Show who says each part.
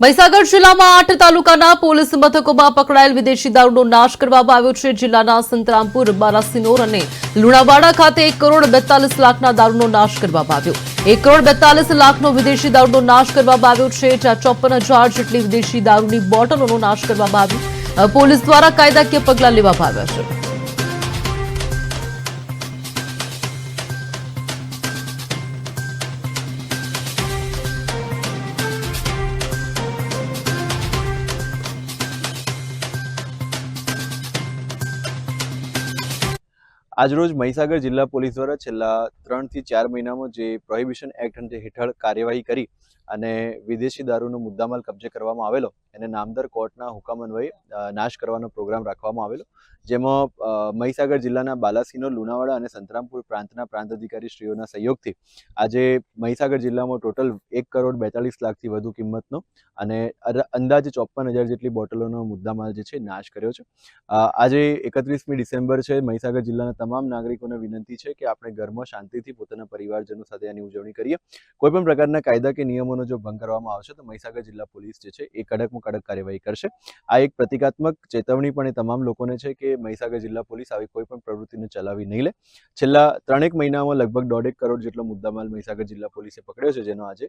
Speaker 1: મહીસાગર જિલ્લામાં 8 તાલુકાના પોલીસ મથકોમાં પકડાયેલ વિદેશી દારૂનો નાશ કરવામાં આવ્યો છે। જિલ્લાના સંતરામપુર, બાલાસિનોર અને લુણાવાડા ખાતે 1 કરોડ 42 લાખના દારૂનો નાશ કરવામાં આવ્યો। 1 કરોડ 42 લાખનો વિદેશી દારૂનો નાશ કરવામાં આવ્યો છે। જ્યાં 54,000 જેટલી વિદેશી દારૂની બોટલોનો નાશ કરવામાં આવ્યો। પોલીસ દ્વારા કાયદાકીય પગલાં લેવામાં આવ્યા છે।
Speaker 2: આજરોજ મહીસાગર જિલ્લા પોલીસ દ્વારા છેલ્લા 3 થી 4 મહિનામાં જે પ્રોહિબિશન એક્ટ હેઠળ કાર્યવાહી કરી અને વિદેશી દારૂનો મુદ્દામાલ કબજે કરવામાં આવેલો એને નામદાર કોર્ટના હુકમ અન્વયે નાશ કરવાનો પ્રોગ્રામ રાખવામાં આવેલો, જેમાં મહીસાગર જિલ્લાના બાલાસિનોર, લુણાવાડા અને સંતરામપુર પ્રાંતના પ્રાંત અધિકારી શ્રીઓના સહયોગથી આજે મહીસાગર જિલ્લામાં ટોટલ 1 કરોડ 42 લાખથી વધુ કિંમતનો અને અંદાજે 54,000 જેટલી બોટલોનો મુદ્દામાલ જે છે નાશ કર્યો છે। આજે 31મી ડિસેમ્બર છે। મહીસાગર જિલ્લાના તમામ નાગરિકોને વિનંતી છે કે આપણે ઘરમાં શાંતિથી પોતાના પરિવારજનો સાથે આની ઉજવણી કરીએ। કોઈપણ પ્રકારના કાયદા કે નિયમોનો જો ભંગ કરવામાં આવશે તો મહીસાગર જિલ્લા પોલીસ જે છે એ કડકમાં કડક કાર્યવાહી કરશે। આ એક પ્રતિકાત્મક ચેતવણી પણ એ તમામ લોકોને છે કે મહીસાગર જિલ્લા પોલીસ આવી કોઈ પણ પ્રવૃત્તિને ચલાવી નહીં લે। છેલ્લા 3 મહિનામાં લગભગ 1.5 કરોડ જેટલો મુદ્દામાલ મહીસાગર જિલ્લા પોલીસે પકડ્યો છે, જેનો આજે